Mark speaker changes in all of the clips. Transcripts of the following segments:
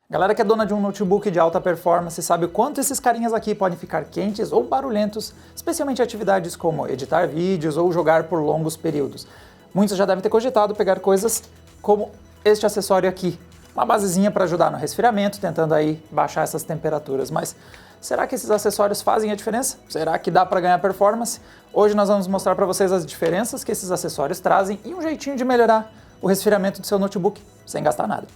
Speaker 1: Galera que é dona de um notebook de alta performance sabe o quanto esses carinhas aqui podem ficar quentes ou barulhentos, especialmente em atividades como editar vídeos ou jogar por longos períodos. Muitos já devem ter cogitado pegar coisas como este acessório aqui, uma basezinha para ajudar no resfriamento, tentando aí baixar essas temperaturas. Mas será que esses acessórios fazem a diferença? Será que dá para ganhar performance? Hoje nós vamos mostrar para vocês as diferenças que esses acessórios trazem e um jeitinho de melhorar o resfriamento do seu notebook sem gastar nada.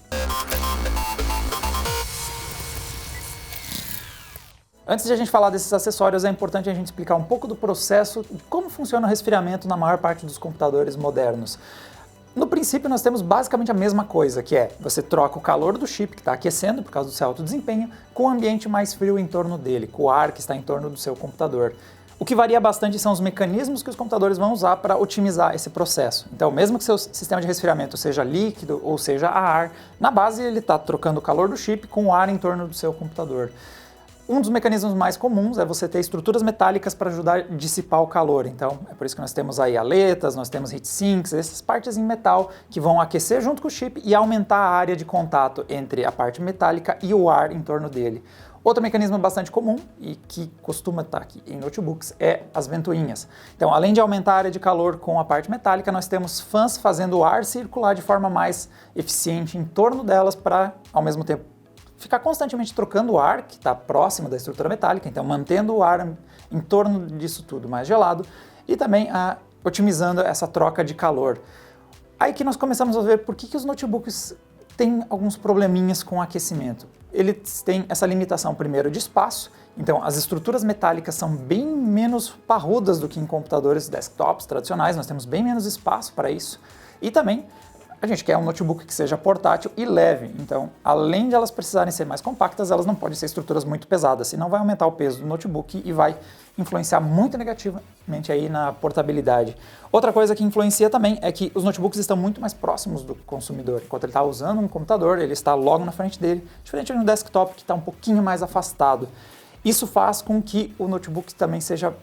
Speaker 1: Antes de a gente falar desses acessórios, é importante a gente explicar um pouco do processo de como funciona o resfriamento na maior parte dos computadores modernos. No princípio, nós temos basicamente a mesma coisa, que é você troca o calor do chip que está aquecendo por causa do seu alto desempenho com o ambiente mais frio em torno dele, com o ar que está em torno do seu computador. O que varia bastante são os mecanismos que os computadores vão usar para otimizar esse processo. Então, mesmo que seu sistema de resfriamento seja líquido ou seja a ar, na base ele está trocando o calor do chip com o ar em torno do seu computador. Um dos mecanismos mais comuns é você ter estruturas metálicas para ajudar a dissipar o calor. Então, é por isso que nós temos aí aletas, nós temos heatsinks, essas partes em metal que vão aquecer junto com o chip e aumentar a área de contato entre a parte metálica e o ar em torno dele. Outro mecanismo bastante comum e que costuma estar aqui em notebooks é as ventoinhas. Então, além de aumentar a área de calor com a parte metálica, nós temos fãs fazendo o ar circular de forma mais eficiente em torno delas para, ao mesmo tempo, ficar constantemente trocando o ar que está próximo da estrutura metálica, então mantendo o ar em torno disso tudo mais gelado e também otimizando essa troca de calor. Aí que nós começamos a ver por que os notebooks têm alguns probleminhas com o aquecimento. Eles têm essa limitação primeiro de espaço, então as estruturas metálicas são bem menos parrudas do que em computadores desktops tradicionais, nós temos bem menos espaço para isso e também a gente quer um notebook que seja portátil e leve, então, além de elas precisarem ser mais compactas, elas não podem ser estruturas muito pesadas, senão vai aumentar o peso do notebook e vai influenciar muito negativamente aí na portabilidade. Outra coisa que influencia também é que os notebooks estão muito mais próximos do consumidor. Enquanto ele está usando um computador, ele está logo na frente dele, diferente de um desktop que está um pouquinho mais afastado. Isso faz com que o notebook também seja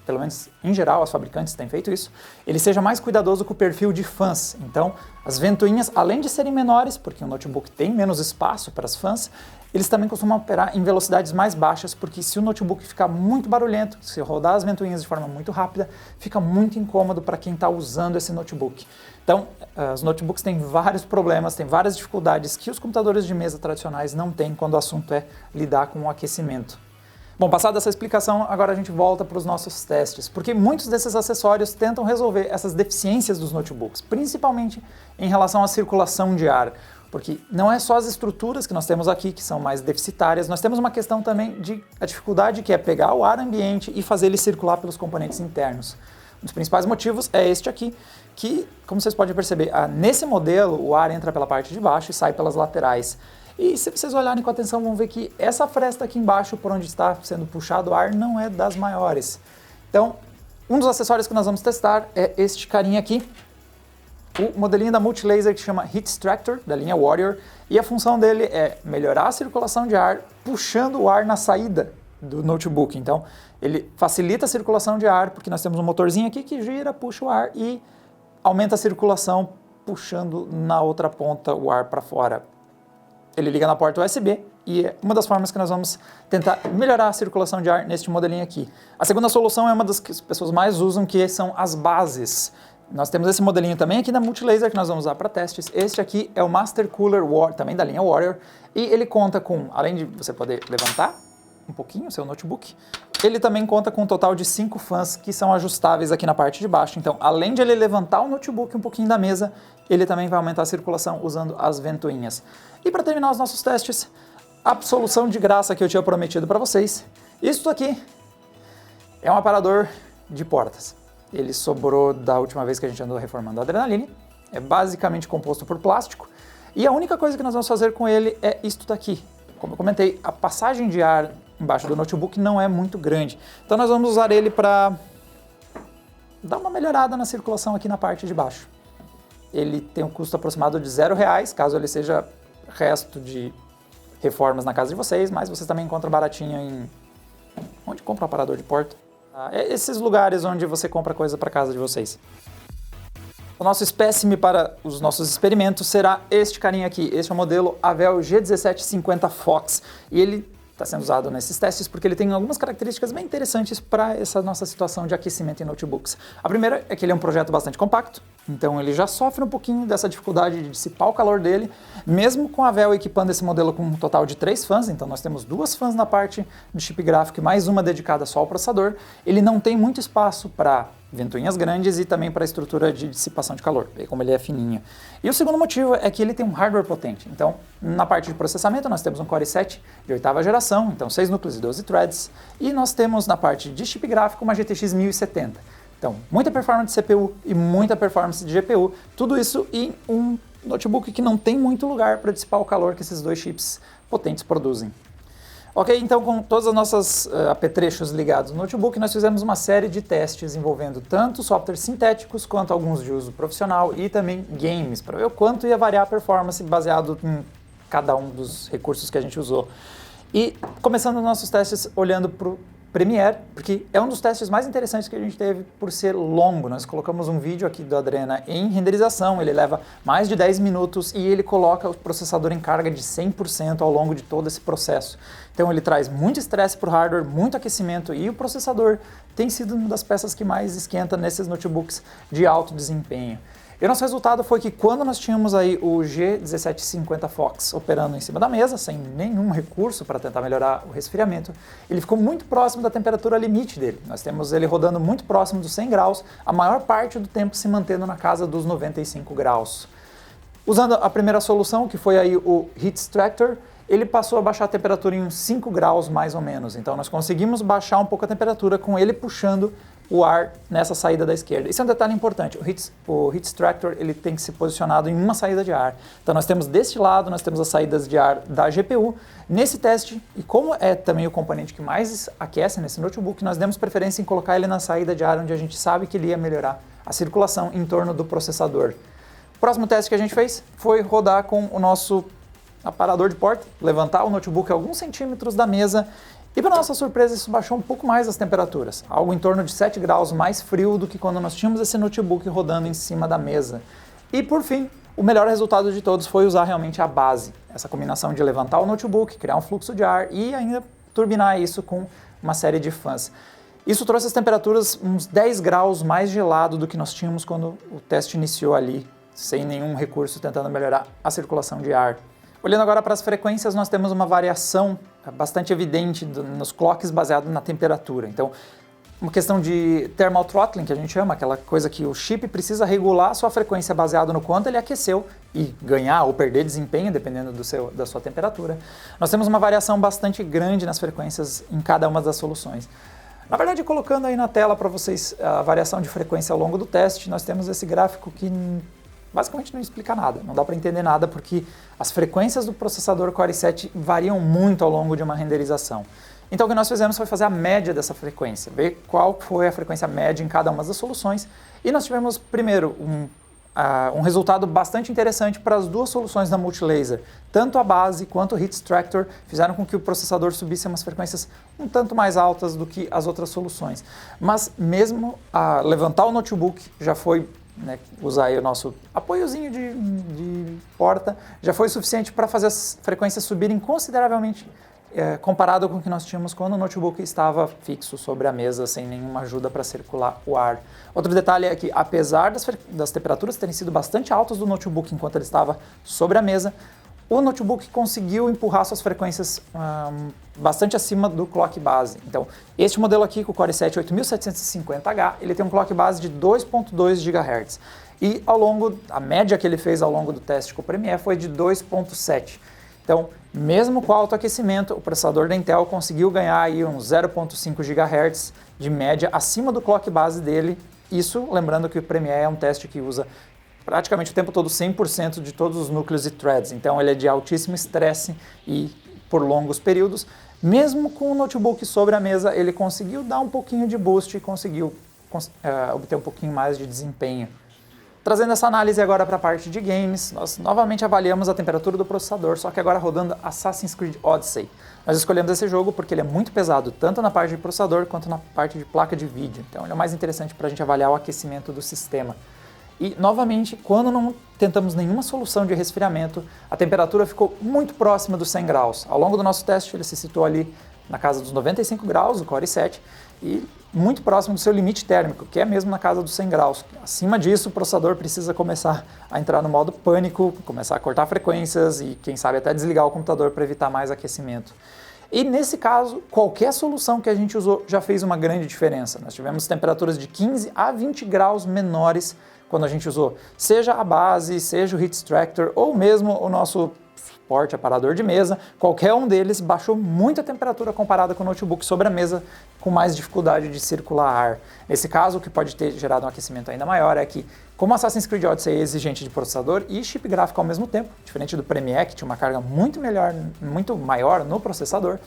Speaker 1: pelo menos em geral as fabricantes têm feito isso, ele seja mais cuidadoso com o perfil de fãs. Então, as ventoinhas, além de serem menores, porque o notebook tem menos espaço para as fãs, eles também costumam operar em velocidades mais baixas, porque se o notebook ficar muito barulhento, se rodar as ventoinhas de forma muito rápida, fica muito incômodo para quem está usando esse notebook. Então, os notebooks têm vários problemas, têm várias dificuldades que os computadores de mesa tradicionais não têm quando o assunto é lidar com o aquecimento. Bom, passada essa explicação, agora a gente volta para os nossos testes, porque muitos desses acessórios tentam resolver essas deficiências dos notebooks, principalmente em relação à circulação de ar, porque não é só as estruturas que nós temos aqui que são mais deficitárias, nós temos uma questão também de a dificuldade que é pegar o ar ambiente e fazer ele circular pelos componentes internos. Um dos principais motivos é este aqui, que, como vocês podem perceber, nesse modelo o ar entra pela parte de baixo e sai pelas laterais. E se vocês olharem com atenção, vão ver que essa fresta aqui embaixo, por onde está sendo puxado o ar, não é das maiores. Então, um dos acessórios que nós vamos testar é este carinha aqui, o modelinho da Multilaser que chama Heat Extractor, da linha Warrior, e a função dele é melhorar a circulação de ar, puxando o ar na saída do notebook. Então, ele facilita a circulação de ar, porque nós temos um motorzinho aqui que gira, puxa o ar e aumenta a circulação, puxando na outra ponta o ar para fora. Ele liga na porta USB e é uma das formas que nós vamos tentar melhorar a circulação de ar neste modelinho aqui. A segunda solução é uma das que as pessoas mais usam, que são as bases. Nós temos esse modelinho também aqui da Multilaser que nós vamos usar para testes. Este aqui é o Master Cooler Warrior, também da linha Warrior, e ele conta com, além de você poder levantar um pouquinho o seu notebook, ele também conta com um total de 5 fãs que são ajustáveis aqui na parte de baixo. Então, além de ele levantar o notebook um pouquinho da mesa, ele também vai aumentar a circulação usando as ventoinhas. E para terminar os nossos testes, a solução de graça que eu tinha prometido para vocês, isso aqui é um aparador de portas. Ele sobrou da última vez que a gente andou reformando a Adrenaline, é basicamente composto por plástico, e a única coisa que nós vamos fazer com ele é isto daqui. Como eu comentei, a passagem de ar embaixo do notebook não é muito grande, então nós vamos usar ele para dar uma melhorada na circulação aqui na parte de baixo. Ele tem um custo aproximado de R$0, caso ele seja resto de reformas na casa de vocês, mas vocês também encontram baratinho em... onde compra um aparador de porta? Esses lugares onde você compra coisa para casa de vocês. O nosso espécime para os nossos experimentos será este carinha aqui. Este é o modelo Avel G1750 Fox. E ele está sendo usado nesses testes porque ele tem algumas características bem interessantes para essa nossa situação de aquecimento em notebooks. A primeira é que ele é um projeto bastante compacto, então ele já sofre um pouquinho dessa dificuldade de dissipar o calor dele, mesmo com a Avel equipando esse modelo com um total de 3 fãs, então nós temos 2 fãs na parte de chip gráfico e mais uma dedicada só ao processador. Ele não tem muito espaço para ventoinhas grandes e também para a estrutura de dissipação de calor, como ele é fininho. E o segundo motivo é que ele tem um hardware potente. Então, na parte de processamento, nós temos um Core i7 de 8ª geração, então 6 núcleos e 12 threads, e nós temos na parte de chip gráfico uma GTX 1070. Então, muita performance de CPU e muita performance de GPU, tudo isso em um notebook que não tem muito lugar para dissipar o calor que esses dois chips potentes produzem. Ok, então com todos os nossos apetrechos ligados no notebook, nós fizemos uma série de testes envolvendo tanto softwares sintéticos quanto alguns de uso profissional e também games, para ver o quanto ia variar a performance baseado em cada um dos recursos que a gente usou. E começando os nossos testes olhando para o Premiere, porque é um dos testes mais interessantes que a gente teve por ser longo. Nós colocamos um vídeo aqui do Adrena em renderização, ele leva mais de 10 minutos e ele coloca o processador em carga de 100% ao longo de todo esse processo. Então ele traz muito estresse para o hardware, muito aquecimento e o processador tem sido uma das peças que mais esquenta nesses notebooks de alto desempenho. E o nosso resultado foi que quando nós tínhamos aí o G1750 Fox operando em cima da mesa, sem nenhum recurso para tentar melhorar o resfriamento, ele ficou muito próximo da temperatura limite dele. Nós temos ele rodando muito próximo dos 100 graus, a maior parte do tempo se mantendo na casa dos 95 graus. Usando a primeira solução, que foi aí o Heat Extractor, ele passou a baixar a temperatura em uns 5 graus mais ou menos. Então nós conseguimos baixar um pouco a temperatura com ele puxando o ar nessa saída da esquerda. Isso é um detalhe importante. O Heat Extractor ele tem que ser posicionado em uma saída de ar. Então nós temos deste lado, nós temos as saídas de ar da GPU. Nesse teste, e como é também o componente que mais aquece nesse notebook, nós demos preferência em colocar ele na saída de ar onde a gente sabe que ele ia melhorar a circulação em torno do processador. O próximo teste que a gente fez foi rodar com o nosso aparador de porta, levantar o notebook alguns centímetros da mesa e, para nossa surpresa, isso baixou um pouco mais as temperaturas, algo em torno de 7 graus mais frio do que quando nós tínhamos esse notebook rodando em cima da mesa. E, por fim, o melhor resultado de todos foi usar realmente a base, essa combinação de levantar o notebook, criar um fluxo de ar e ainda turbinar isso com uma série de fãs. Isso trouxe as temperaturas uns 10 graus mais gelado do que nós tínhamos quando o teste iniciou ali, sem nenhum recurso tentando melhorar a circulação de ar. Olhando agora para as frequências, nós temos uma variação bastante evidente nos clocks baseado na temperatura. Então, uma questão de thermal throttling, que a gente chama, aquela coisa que o chip precisa regular a sua frequência baseado no quanto ele aqueceu e ganhar ou perder desempenho, dependendo da sua temperatura. Nós temos uma variação bastante grande nas frequências em cada uma das soluções. Na verdade, colocando aí na tela para vocês a variação de frequência ao longo do teste, nós temos esse gráfico que basicamente não explica nada, não dá para entender nada porque as frequências do processador Core i7 variam muito ao longo de uma renderização. Então o que nós fizemos foi fazer a média dessa frequência, ver qual foi a frequência média em cada uma das soluções e nós tivemos primeiro um resultado bastante interessante para as duas soluções da Multilaser. Tanto a base quanto o Heat Extractor fizeram com que o processador subisse a umas frequências um tanto mais altas do que as outras soluções. Mas mesmo levantar o notebook já foi usar aí o nosso apoiozinho de porta, já foi suficiente para fazer as frequências subirem consideravelmente comparado com o que nós tínhamos quando o notebook estava fixo sobre a mesa, sem nenhuma ajuda para circular o ar. Outro detalhe é que, apesar das temperaturas terem sido bastante altas do notebook enquanto ele estava sobre a mesa, o notebook conseguiu empurrar suas frequências bastante acima do clock base. Então, este modelo aqui, com o Core i7 8750H, ele tem um clock base de 2.2 GHz. E a média que ele fez ao longo do teste com o Premiere foi de 2.7. Então, mesmo com alto aquecimento, o processador da Intel conseguiu ganhar aí uns 0.5 GHz de média acima do clock base dele. Isso, lembrando que o Premiere é um teste que usa praticamente o tempo todo 100% de todos os núcleos e threads, então ele é de altíssimo estresse e por longos períodos. Mesmo com o notebook sobre a mesa, ele conseguiu dar um pouquinho de boost e conseguiu obter um pouquinho mais de desempenho. Trazendo essa análise agora para a parte de games, nós novamente avaliamos a temperatura do processador, só que agora rodando Assassin's Creed Odyssey. Nós escolhemos esse jogo porque ele é muito pesado, tanto na parte de processador quanto na parte de placa de vídeo, então ele é o mais interessante para a gente avaliar o aquecimento do sistema. E, novamente, quando não tentamos nenhuma solução de resfriamento, a temperatura ficou muito próxima dos 100 graus. Ao longo do nosso teste, ele se situou ali na casa dos 95 graus, o Core i7, e muito próximo do seu limite térmico, que é mesmo na casa dos 100 graus. Acima disso, o processador precisa começar a entrar no modo pânico, começar a cortar frequências e, quem sabe, até desligar o computador para evitar mais aquecimento. E nesse caso, qualquer solução que a gente usou já fez uma grande diferença. Nós tivemos temperaturas de 15 a 20 graus menores quando a gente usou, seja a base, seja o Heat Extractor ou mesmo o nosso suporte aparador de mesa, qualquer um deles baixou muito a temperatura comparada com o notebook sobre a mesa com mais dificuldade de circular ar. Nesse caso, o que pode ter gerado um aquecimento ainda maior é que, como Assassin's Creed Odyssey é exigente de processador e chip gráfico ao mesmo tempo, diferente do Premiere, que tinha uma carga muito maior no processador,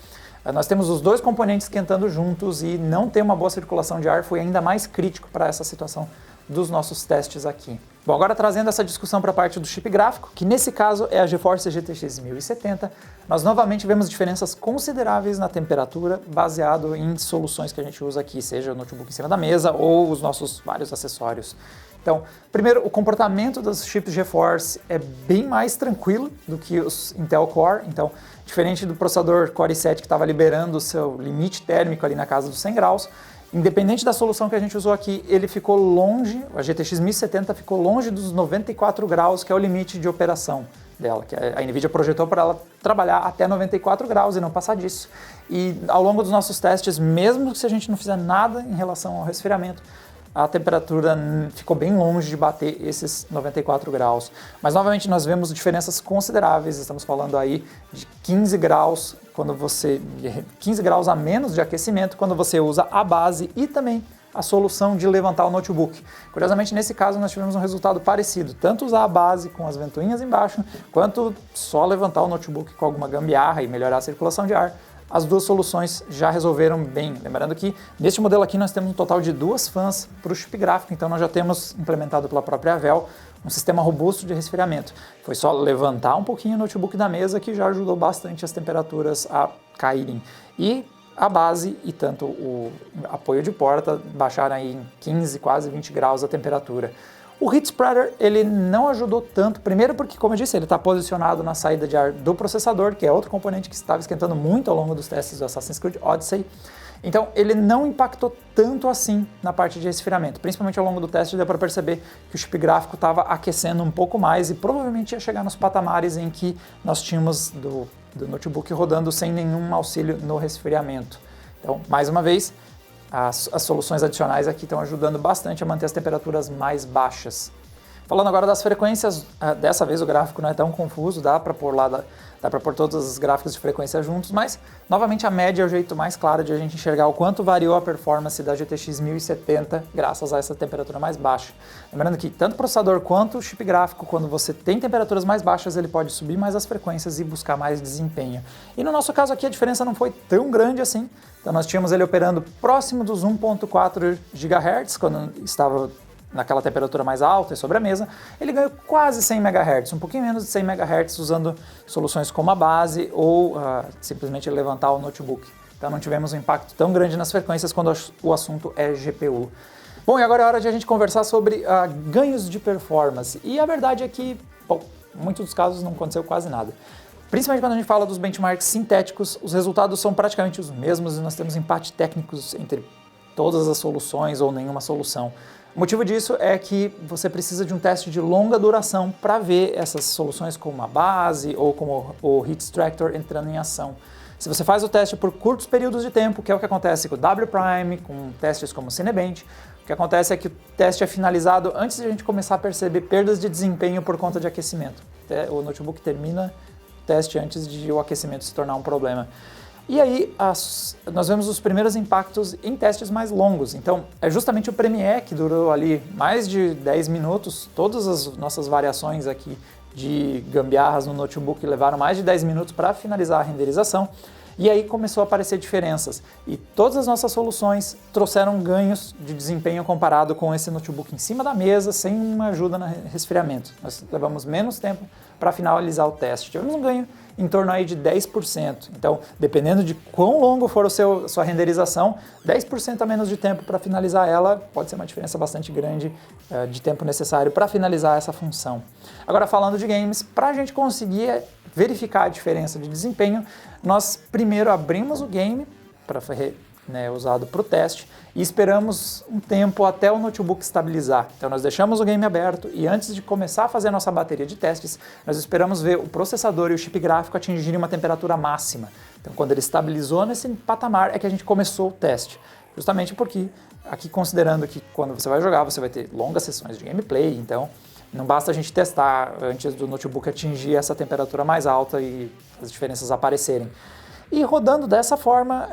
Speaker 1: nós temos os dois componentes esquentando juntos e não ter uma boa circulação de ar foi ainda mais crítico para essa situação dos nossos testes aqui. Bom, agora trazendo essa discussão para a parte do chip gráfico, que nesse caso é a GeForce GTX 1070, nós novamente vemos diferenças consideráveis na temperatura baseado em soluções que a gente usa aqui, seja o notebook em cima da mesa ou os nossos vários acessórios. Então, primeiro, o comportamento dos chips GeForce é bem mais tranquilo do que os Intel Core, então, diferente do processador Core i7 que estava liberando o seu limite térmico ali na casa dos 100 graus, independente da solução que a gente usou aqui, ele ficou longe, a GTX 1070 ficou longe dos 94 graus, que é o limite de operação dela, que a NVIDIA projetou para ela trabalhar até 94 graus e não passar disso. E ao longo dos nossos testes, mesmo se a gente não fizer nada em relação ao resfriamento, a temperatura ficou bem longe de bater esses 94 graus. Mas, novamente, nós vemos diferenças consideráveis. Estamos falando aí de 15 graus, 15 graus a menos de aquecimento quando você usa a base e também a solução de levantar o notebook. Curiosamente, nesse caso, nós tivemos um resultado parecido. Tanto usar a base com as ventoinhas embaixo, quanto só levantar o notebook com alguma gambiarra e melhorar a circulação de ar. As duas soluções já resolveram bem. Lembrando que neste modelo aqui nós temos um total de 2 fãs para o chip gráfico, então nós já temos implementado pela própria Intel um sistema robusto de resfriamento. Foi só levantar um pouquinho o notebook da mesa que já ajudou bastante as temperaturas a caírem. E a base e tanto o apoio de porta baixaram aí em 15, quase 20 graus a temperatura. O Heat Spreader, ele não ajudou tanto, primeiro porque, como eu disse, ele está posicionado na saída de ar do processador, que é outro componente que estava esquentando muito ao longo dos testes do Assassin's Creed Odyssey. Então, ele não impactou tanto assim na parte de resfriamento. Principalmente ao longo do teste, deu para perceber que o chip gráfico estava aquecendo um pouco mais e provavelmente ia chegar nos patamares em que nós tínhamos do notebook rodando sem nenhum auxílio no resfriamento. Então, mais uma vez, as soluções adicionais aqui estão ajudando bastante a manter as temperaturas mais baixas. Falando agora das frequências, dessa vez o gráfico não é tão confuso, dá para pôr todos os gráficos de frequência juntos, mas novamente a média é o jeito mais claro de a gente enxergar o quanto variou a performance da GTX 1070 graças a essa temperatura mais baixa. Lembrando que tanto o processador quanto o chip gráfico, quando você tem temperaturas mais baixas, ele pode subir mais as frequências e buscar mais desempenho. E no nosso caso aqui a diferença não foi tão grande assim, então nós tínhamos ele operando próximo dos 1.4 GHz, quando estava naquela temperatura mais alta e sobre a mesa, ele ganhou quase 100 MHz, um pouquinho menos de 100 MHz usando soluções como a base ou simplesmente levantar o notebook. Então não tivemos um impacto tão grande nas frequências quando o assunto é GPU. Bom, e agora é hora de a gente conversar sobre ganhos de performance. E a verdade é que, bom, em muitos dos casos não aconteceu quase nada. Principalmente quando a gente fala dos benchmarks sintéticos, os resultados são praticamente os mesmos e nós temos empates técnicos entre todas as soluções ou nenhuma solução. O motivo disso é que você precisa de um teste de longa duração para ver essas soluções como a base ou como o Heat Extractor entrando em ação. Se você faz o teste por curtos períodos de tempo, que é o que acontece com o W-Prime, com testes como o Cinebench, o que acontece é que o teste é finalizado antes de a gente começar a perceber perdas de desempenho por conta de aquecimento. O notebook termina o teste antes de o aquecimento se tornar um problema. E aí nós vemos os primeiros impactos em testes mais longos. Então é justamente o Premiere que durou ali mais de 10 minutos. Todas as nossas variações aqui de gambiarras no notebook levaram mais de 10 minutos para finalizar a renderização. E aí começou a aparecer diferenças. E todas as nossas soluções trouxeram ganhos de desempenho comparado com esse notebook em cima da mesa, sem uma ajuda no resfriamento. Nós levamos menos tempo para finalizar o teste. Tivemos um ganho em torno aí de 10%. Então, dependendo de quão longo for sua renderização, 10% a menos de tempo para finalizar ela pode ser uma diferença bastante grande de tempo necessário para finalizar essa função. Agora, falando de games, para a gente conseguir verificar a diferença de desempenho, nós primeiro abrimos o game para usado para o teste e esperamos um tempo até o notebook estabilizar. Então nós deixamos o game aberto e antes de começar a fazer a nossa bateria de testes, nós esperamos ver o processador e o chip gráfico atingirem uma temperatura máxima. Então quando ele estabilizou nesse patamar é que a gente começou o teste. Justamente porque, aqui considerando que quando você vai jogar você vai ter longas sessões de gameplay, então não basta a gente testar antes do notebook atingir essa temperatura mais alta e as diferenças aparecerem. E rodando dessa forma,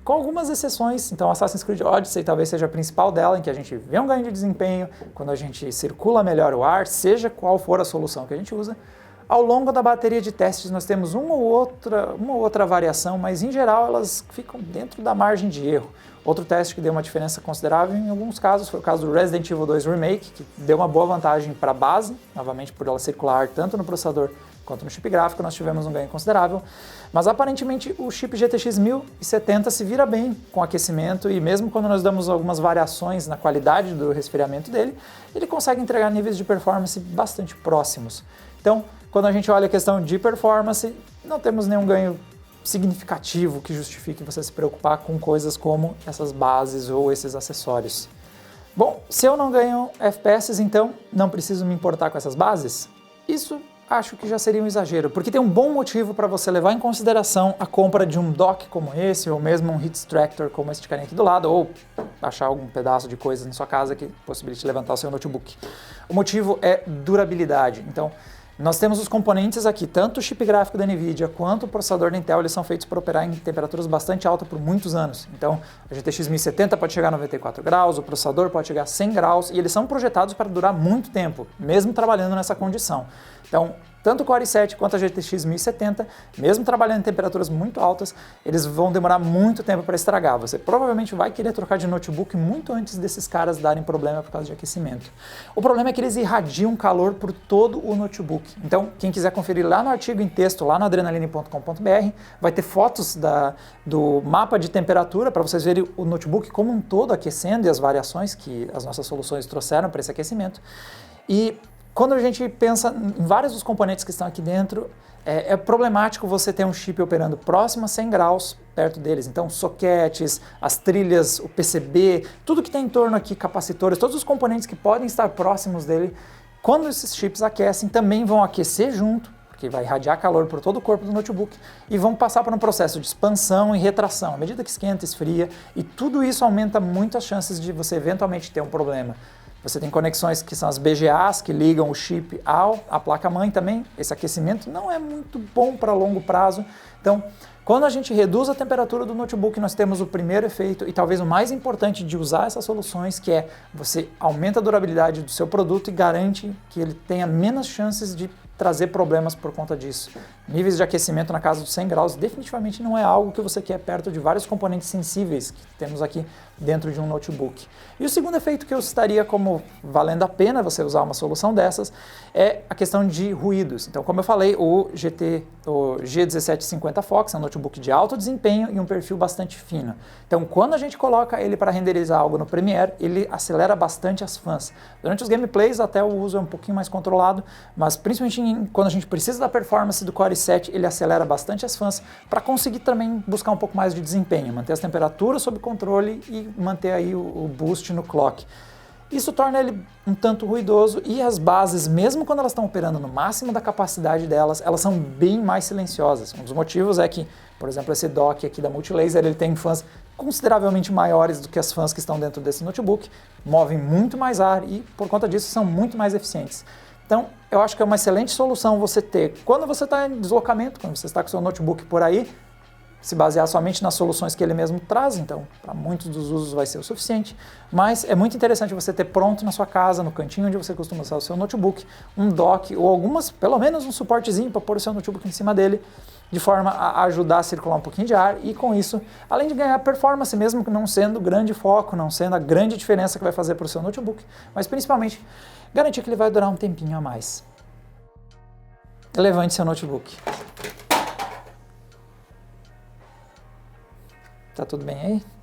Speaker 1: com algumas exceções, então Assassin's Creed Odyssey talvez seja a principal dela, em que a gente vê um ganho de desempenho, quando a gente circula melhor o ar, seja qual for a solução que a gente usa. Ao longo da bateria de testes nós temos uma ou outra variação, mas em geral elas ficam dentro da margem de erro. Outro teste que deu uma diferença considerável em alguns casos foi o caso do Resident Evil 2 Remake, que deu uma boa vantagem para a base, novamente por ela circular tanto no processador quanto no chip gráfico, nós tivemos um ganho considerável, mas aparentemente o chip GTX 1070 se vira bem com aquecimento e mesmo quando nós damos algumas variações na qualidade do resfriamento dele, ele consegue entregar níveis de performance bastante próximos. Então, quando a gente olha a questão de performance, não temos nenhum ganho significativo que justifique você se preocupar com coisas como essas bases ou esses acessórios. Bom, se eu não ganho FPS, então não preciso me importar com essas bases? Isso acho que já seria um exagero, porque tem um bom motivo para você levar em consideração a compra de um dock como esse, ou mesmo um heat extractor como esse carinha aqui do lado, ou achar algum pedaço de coisa na sua casa que possibilite levantar o seu notebook. O motivo é durabilidade. Então, nós temos os componentes aqui, tanto o chip gráfico da NVIDIA quanto o processador da Intel, eles são feitos para operar em temperaturas bastante altas por muitos anos. Então, a GTX 1070 pode chegar a 94 graus, o processador pode chegar a 100 graus, e eles são projetados para durar muito tempo, mesmo trabalhando nessa condição. Então, tanto o Core i7 quanto a GTX 1070, mesmo trabalhando em temperaturas muito altas, eles vão demorar muito tempo para estragar. Você provavelmente vai querer trocar de notebook muito antes desses caras darem problema por causa de aquecimento. O problema é que eles irradiam calor por todo o notebook. Então, quem quiser conferir lá no artigo em texto, lá no adrenaline.com.br, vai ter fotos do mapa de temperatura para vocês verem o notebook como um todo aquecendo e as variações que as nossas soluções trouxeram para esse aquecimento. E quando a gente pensa em vários dos componentes que estão aqui dentro, é problemático você ter um chip operando próximo a 100 graus perto deles. Então, soquetes, as trilhas, o PCB, tudo que tem em torno aqui, capacitores, todos os componentes que podem estar próximos dele, quando esses chips aquecem, também vão aquecer junto, porque vai irradiar calor por todo o corpo do notebook, e vão passar por um processo de expansão e retração. À medida que esquenta, esfria, e tudo isso aumenta muito as chances de você eventualmente ter um problema. Você tem conexões que são as BGAs, que ligam o chip à placa-mãe também. Esse aquecimento não é muito bom para longo prazo. Então, quando a gente reduz a temperatura do notebook, nós temos o primeiro efeito e talvez o mais importante de usar essas soluções, que é você aumenta a durabilidade do seu produto e garante que ele tenha menos chances de trazer problemas por conta disso. Níveis de aquecimento na casa dos 100 graus definitivamente não é algo que você quer perto de vários componentes sensíveis que temos aqui dentro de um notebook. E o segundo efeito que eu citaria como valendo a pena você usar uma solução dessas é a questão de ruídos. Então, como eu falei, o G1750 Fox é um notebook de alto desempenho e um perfil bastante fino. Então, quando a gente coloca ele para renderizar algo no Premiere, ele acelera bastante as fãs. Durante os gameplays até o uso é um pouquinho mais controlado, mas principalmente quando a gente precisa da performance do Core i7, ele acelera bastante as fãs para conseguir também buscar um pouco mais de desempenho, manter as temperaturas sob controle e manter aí o boost no clock. Isso torna ele um tanto ruidoso e as bases, mesmo quando elas estão operando no máximo da capacidade delas, elas são bem mais silenciosas. Um dos motivos é que, por exemplo, esse dock aqui da Multilaser, ele tem fãs consideravelmente maiores do que as fãs que estão dentro desse notebook, movem muito mais ar e, por conta disso, são muito mais eficientes. Então, eu acho que é uma excelente solução você ter, quando você está em deslocamento, quando você está com o seu notebook por aí, se basear somente nas soluções que ele mesmo traz, então para muitos dos usos vai ser o suficiente, mas é muito interessante você ter pronto na sua casa, no cantinho onde você costuma usar o seu notebook, um dock ou algumas, pelo menos um suportezinho para pôr o seu notebook em cima dele, de forma a ajudar a circular um pouquinho de ar e com isso, além de ganhar performance mesmo que não sendo grande foco, não sendo a grande diferença que vai fazer para o seu notebook, mas principalmente garantir que ele vai durar um tempinho a mais. Levante seu notebook. Tá tudo bem aí?